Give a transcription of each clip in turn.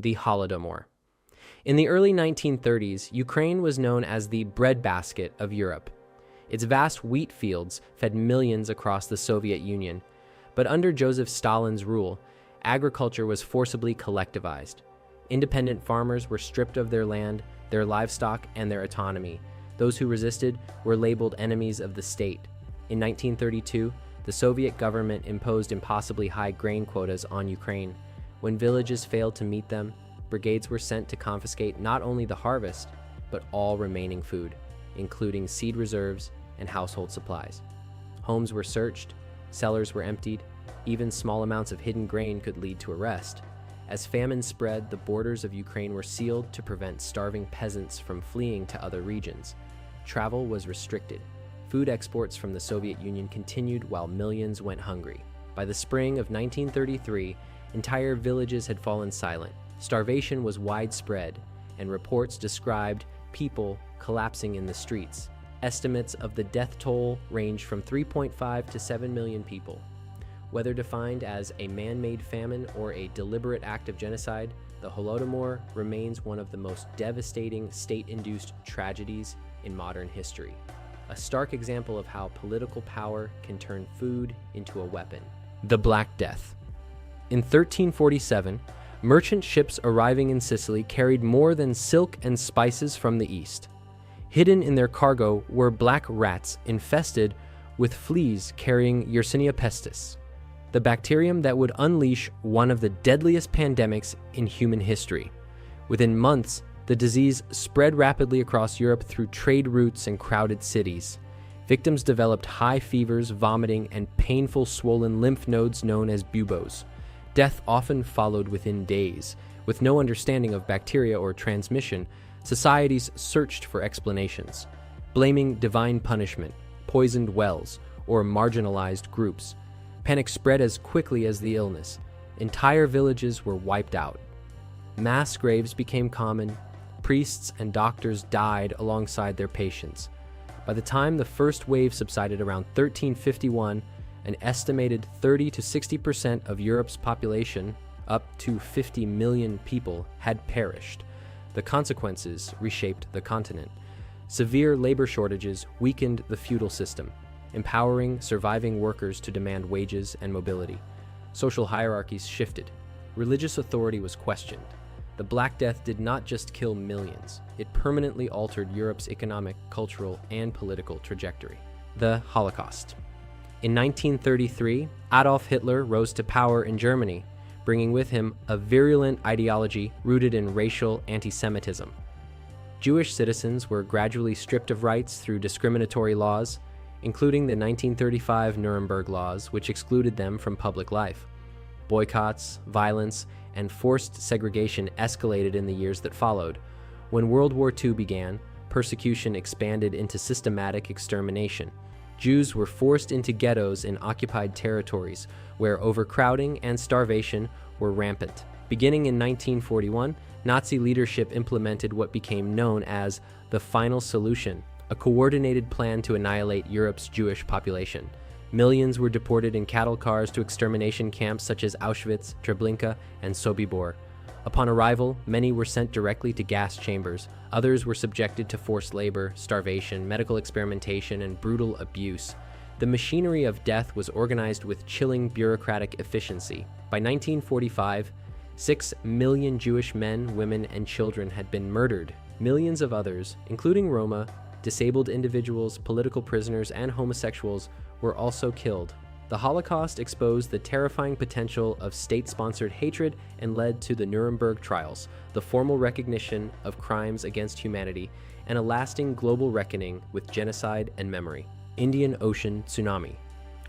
the Holodomor. In the early 1930s, Ukraine was known as the breadbasket of Europe. Its vast wheat fields fed millions across the Soviet Union. But under Joseph Stalin's rule, agriculture was forcibly collectivized. Independent farmers were stripped of their land, their livestock, and their autonomy. Those who resisted were labeled enemies of the state. In 1932, the Soviet government imposed impossibly high grain quotas on Ukraine. When villages failed to meet them, brigades were sent to confiscate not only the harvest, but all remaining food, including seed reserves and household supplies. Homes were searched, cellars were emptied, even small amounts of hidden grain could lead to arrest. As famine spread, the borders of Ukraine were sealed to prevent starving peasants from fleeing to other regions. Travel was restricted. Food exports from the Soviet Union continued while millions went hungry. By the spring of 1933, entire villages had fallen silent. Starvation was widespread, and reports described people collapsing in the streets. Estimates of the death toll ranged from 3.5 to 7 million people. Whether defined as a man-made famine or a deliberate act of genocide, the Holodomor remains one of the most devastating state-induced tragedies in modern history. A stark example of how political power can turn food into a weapon. The Black Death. In 1347, merchant ships arriving in Sicily carried more than silk and spices from the east. Hidden in their cargo were black rats infested with fleas carrying Yersinia pestis, the bacterium that would unleash one of the deadliest pandemics in human history. Within months, the disease spread rapidly across Europe through trade routes and crowded cities. Victims developed high fevers, vomiting, and painful swollen lymph nodes known as buboes. Death often followed within days. With no understanding of bacteria or transmission, societies searched for explanations, blaming divine punishment, poisoned wells, or marginalized groups. Panic spread as quickly as the illness. Entire villages were wiped out. Mass graves became common. Priests and doctors died alongside their patients. By the time the first wave subsided around 1351, an estimated 30 to 60% of Europe's population, up to 50 million people, had perished. The consequences reshaped the continent. Severe labor shortages weakened the feudal system, empowering surviving workers to demand wages and mobility. Social hierarchies shifted. Religious authority was questioned. The Black Death did not just kill millions, it permanently altered Europe's economic, cultural, and political trajectory. The Holocaust. In 1933, Adolf Hitler rose to power in Germany, bringing with him a virulent ideology rooted in racial anti-Semitism. Jewish citizens were gradually stripped of rights through discriminatory laws, including the 1935 Nuremberg laws, which excluded them from public life. Boycotts, violence, and forced segregation escalated in the years that followed. When World War II began, persecution expanded into systematic extermination. Jews were forced into ghettos in occupied territories, where overcrowding and starvation were rampant. Beginning in 1941, Nazi leadership implemented what became known as the Final Solution, a coordinated plan to annihilate Europe's Jewish population. Millions were deported in cattle cars to extermination camps such as Auschwitz, Treblinka, and Sobibor. Upon arrival, many were sent directly to gas chambers. Others were subjected to forced labor, starvation, medical experimentation, and brutal abuse. The machinery of death was organized with chilling bureaucratic efficiency. By 1945, 6 million Jewish men, women, and children had been murdered. Millions of others, including Roma, disabled individuals, political prisoners, and homosexuals, were also killed. The Holocaust exposed the terrifying potential of state-sponsored hatred and led to the Nuremberg trials, the formal recognition of crimes against humanity, and a lasting global reckoning with genocide and memory. Indian Ocean Tsunami.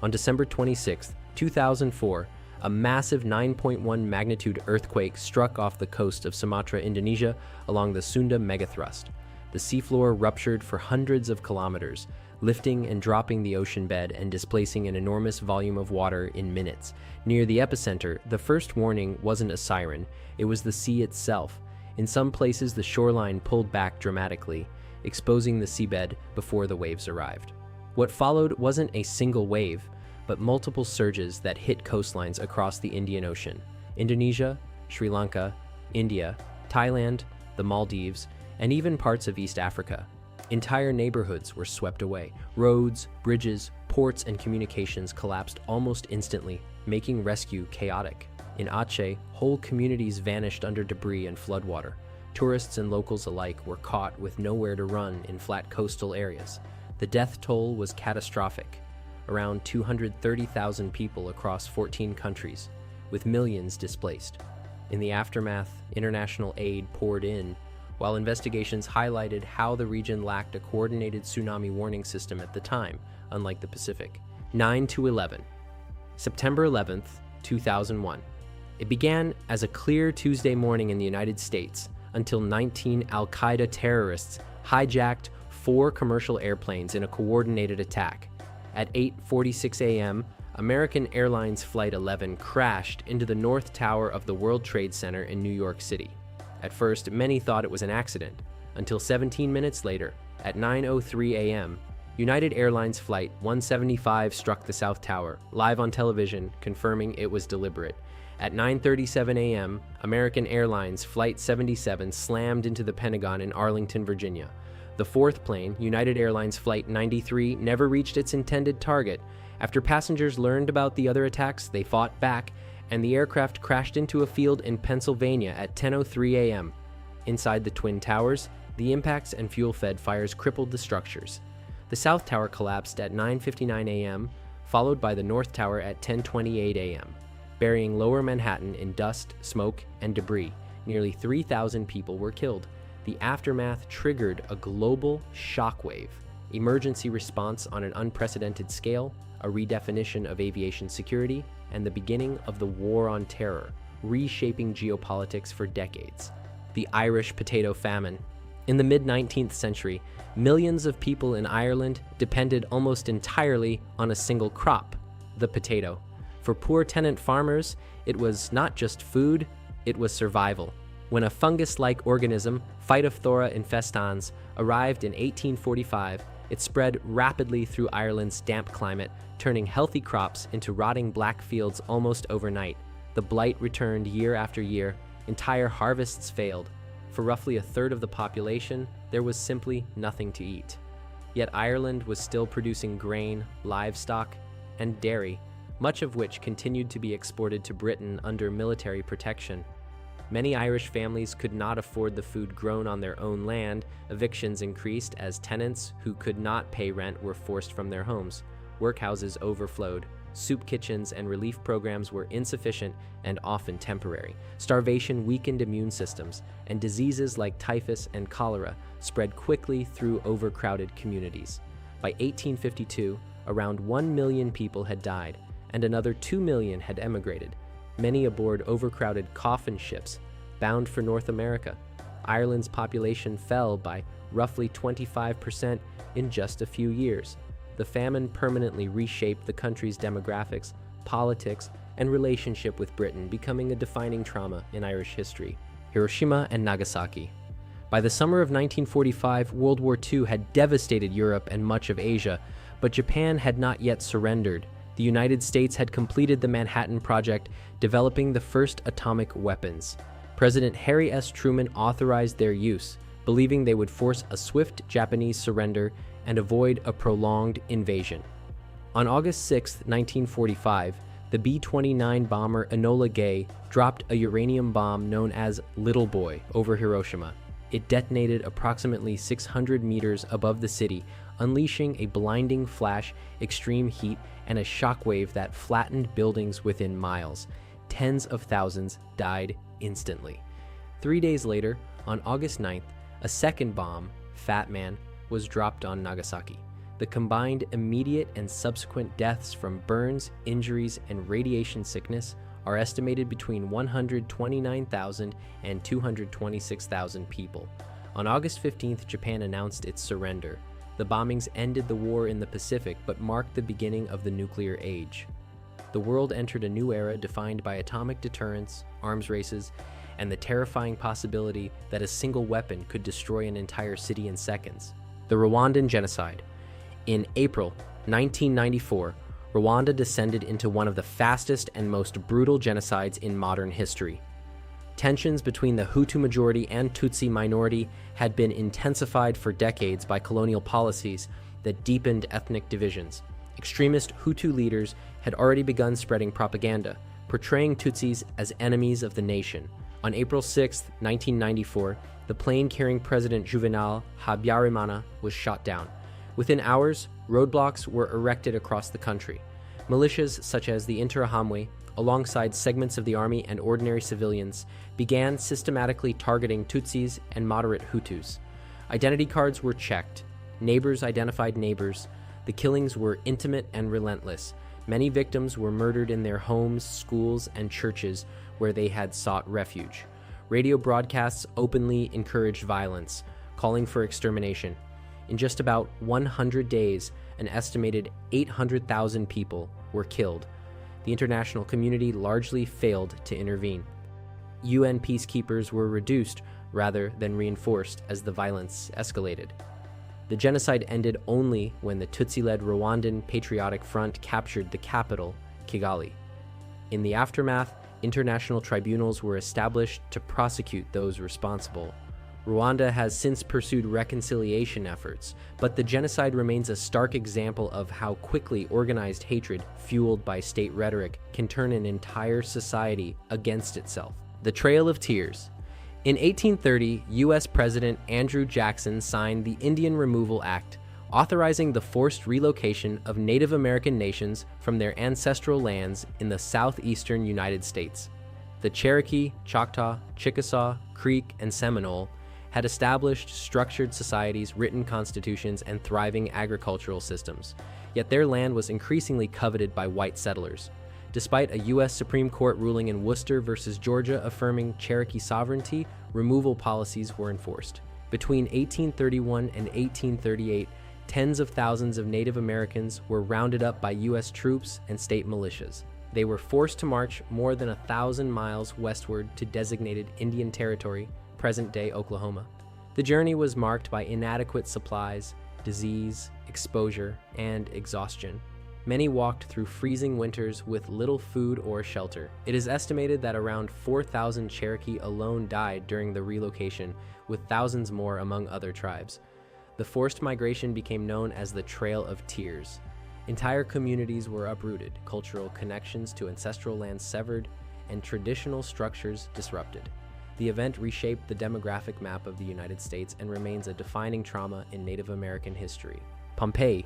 On December 26, 2004, a massive 9.1 magnitude earthquake struck off the coast of Sumatra, Indonesia, along the Sunda megathrust. The seafloor ruptured for hundreds of kilometers, lifting and dropping the ocean bed and displacing an enormous volume of water in minutes. Near the epicenter, the first warning wasn't a siren, it was the sea itself. In some places, the shoreline pulled back dramatically, exposing the seabed before the waves arrived. What followed wasn't a single wave, but multiple surges that hit coastlines across the Indian Ocean. Indonesia, Sri Lanka, India, Thailand, the Maldives, and even parts of East Africa. Entire neighborhoods were swept away. Roads, bridges, ports, and communications collapsed almost instantly, making rescue chaotic. In Aceh, whole communities vanished under debris and floodwater. Tourists and locals alike were caught with nowhere to run in flat coastal areas. The death toll was catastrophic, around 230,000 people across 14 countries, with millions displaced. In the aftermath, international aid poured in, while investigations highlighted how the region lacked a coordinated tsunami warning system at the time, unlike the Pacific. 9/11. September 11th, 2001. It began as a clear Tuesday morning in the United States until 19 al-Qaeda terrorists hijacked 4 commercial airplanes in a coordinated attack. At 8:46 a.m., American Airlines Flight 11 crashed into the North Tower of the World Trade Center in New York City. At first, many thought it was an accident, until 17 minutes later, at 9:03 a.m., United Airlines Flight 175 struck the South Tower, live on television, confirming it was deliberate. At 9:37 a.m., American Airlines Flight 77 slammed into the Pentagon in Arlington, Virginia. The fourth plane, United Airlines Flight 93, never reached its intended target. After passengers learned about the other attacks, they fought back, and the aircraft crashed into a field in Pennsylvania at 10:03 a.m. Inside the Twin Towers, the impacts and fuel-fed fires crippled the structures. The South Tower collapsed at 9:59 a.m., followed by the North Tower at 10:28 a.m., burying Lower Manhattan in dust, smoke, and debris. Nearly 3,000 people were killed. The aftermath triggered a global shockwave, emergency response on an unprecedented scale, a redefinition of aviation security, and the beginning of the War on Terror, reshaping geopolitics for decades. The Irish potato famine. In the mid-19th century, millions of people in Ireland depended almost entirely on a single crop, the potato. For poor tenant farmers, it was not just food, it was survival. When a fungus-like organism, Phytophthora infestans, arrived in 1845, it spread rapidly through Ireland's damp climate, turning healthy crops into rotting black fields almost overnight. The blight returned year after year. Entire harvests failed. For roughly a third of the population, there was simply nothing to eat. Yet Ireland was still producing grain, livestock, and dairy, much of which continued to be exported to Britain under military protection. Many Irish families could not afford the food grown on their own land. Evictions increased as tenants who could not pay rent were forced from their homes. Workhouses overflowed. Soup kitchens and relief programs were insufficient and often temporary. Starvation weakened immune systems, and diseases like typhus and cholera spread quickly through overcrowded communities. By 1852, around 1 million people had died, and another 2 million had emigrated, many aboard overcrowded coffin ships bound for North America. Ireland's population fell by roughly 25% in just a few years. The famine permanently reshaped the country's demographics, politics, and relationship with Britain, becoming a defining trauma in Irish history. Hiroshima and Nagasaki. By the summer of 1945, World War II had devastated Europe and much of Asia, but Japan had not yet surrendered. The United States had completed the Manhattan Project, developing the first atomic weapons. President Harry S. Truman authorized their use, believing they would force a swift Japanese surrender and avoid a prolonged invasion. On August 6, 1945, the B-29 bomber Enola Gay dropped a uranium bomb known as Little Boy over Hiroshima. It detonated approximately 600 meters above the city, unleashing a blinding flash, extreme heat, and a shockwave that flattened buildings within miles. Tens of thousands died instantly. 3 days later, on August 9th, a second bomb, Fat Man, was dropped on Nagasaki. The combined immediate and subsequent deaths from burns, injuries, and radiation sickness are estimated between 129,000 and 226,000 people. On August 15th, Japan announced its surrender. The bombings ended the war in the Pacific but marked the beginning of the nuclear age. The world entered a new era defined by atomic deterrence, arms races, and the terrifying possibility that a single weapon could destroy an entire city in seconds. The Rwandan Genocide. In April 1994, Rwanda descended into one of the fastest and most brutal genocides in modern history. Tensions between the Hutu majority and Tutsi minority had been intensified for decades by colonial policies that deepened ethnic divisions. Extremist Hutu leaders had already begun spreading propaganda, portraying Tutsis as enemies of the nation. On April 6, 1994, the plane carrying President Juvenal Habyarimana was shot down. Within hours, roadblocks were erected across the country. Militias such as the Interahamwe, alongside segments of the army and ordinary civilians, began systematically targeting Tutsis and moderate Hutus. Identity cards were checked. Neighbors identified neighbors. The killings were intimate and relentless. Many victims were murdered in their homes, schools, and churches where they had sought refuge. Radio broadcasts openly encouraged violence, calling for extermination. In just about 100 days, an estimated 800,000 people were killed. The international community largely failed to intervene. UN peacekeepers were reduced rather than reinforced as the violence escalated. The genocide ended only when the Tutsi-led Rwandan Patriotic Front captured the capital, Kigali. In the aftermath, international tribunals were established to prosecute those responsible. Rwanda has since pursued reconciliation efforts, but the genocide remains a stark example of how quickly organized hatred, fueled by state rhetoric, can turn an entire society against itself. The Trail of Tears. In 1830, U.S. President Andrew Jackson signed the Indian Removal Act, authorizing the forced relocation of Native American nations from their ancestral lands in the southeastern United States. The Cherokee, Choctaw, Chickasaw, Creek, and Seminole had established structured societies, written constitutions, and thriving agricultural systems, yet their land was increasingly coveted by white settlers. Despite a U.S. Supreme Court ruling in Worcester versus Georgia affirming Cherokee sovereignty, removal policies were enforced. Between 1831 and 1838, tens of thousands of Native Americans were rounded up by U.S. troops and state militias. They were forced to march more than 1,000 miles westward to designated Indian Territory, present-day Oklahoma. The journey was marked by inadequate supplies, disease, exposure, and exhaustion. Many walked through freezing winters with little food or shelter. It is estimated that around 4,000 Cherokee alone died during the relocation, with thousands more among other tribes. The forced migration became known as the Trail of Tears. Entire communities were uprooted, cultural connections to ancestral lands severed, and traditional structures disrupted. The event reshaped the demographic map of the United States and remains a defining trauma in Native American history. Pompeii.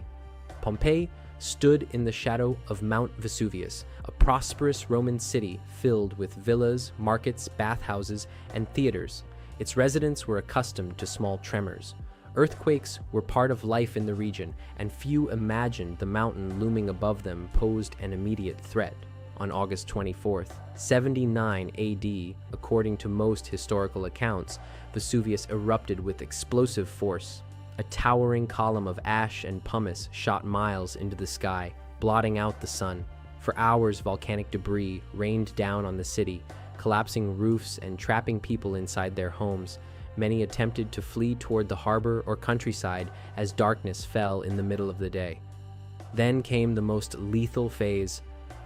Pompeii stood in the shadow of Mount Vesuvius, a prosperous Roman city filled with villas, markets, bathhouses, and theaters. Its residents were accustomed to small tremors. Earthquakes were part of life in the region, and few imagined the mountain looming above them posed an immediate threat. On August 24th, 79 AD, according to most historical accounts, Vesuvius erupted with explosive force. A towering column of ash and pumice shot miles into the sky, blotting out the sun. For hours, volcanic debris rained down on the city, collapsing roofs and trapping people inside their homes. Many attempted to flee toward the harbor or countryside as darkness fell in the middle of the day. Then came the most lethal phase: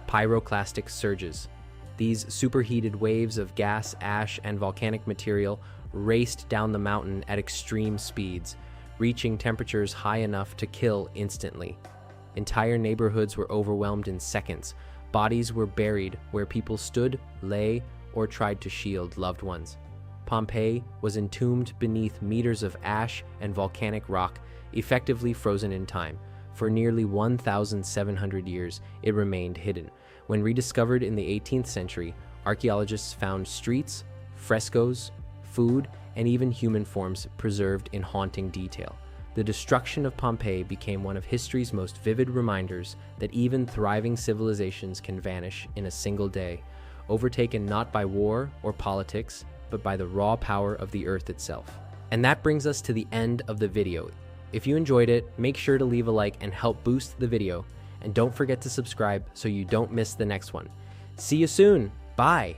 pyroclastic surges. These superheated waves of gas, ash, and volcanic material raced down the mountain at extreme speeds, reaching temperatures high enough to kill instantly. Entire neighborhoods were overwhelmed in seconds. Bodies were buried where people stood, lay, or tried to shield loved ones. Pompeii was entombed beneath meters of ash and volcanic rock, effectively frozen in time. For nearly 1,700 years, it remained hidden. When rediscovered in the 18th century, archaeologists found streets, frescoes, food, and even human forms preserved in haunting detail. The destruction of Pompeii became one of history's most vivid reminders that even thriving civilizations can vanish in a single day, overtaken not by war or politics, but by the raw power of the earth itself. And that brings us to the end of the video. If you enjoyed it, make sure to leave a like and help boost the video. And don't forget to subscribe so you don't miss the next one. See you soon. Bye.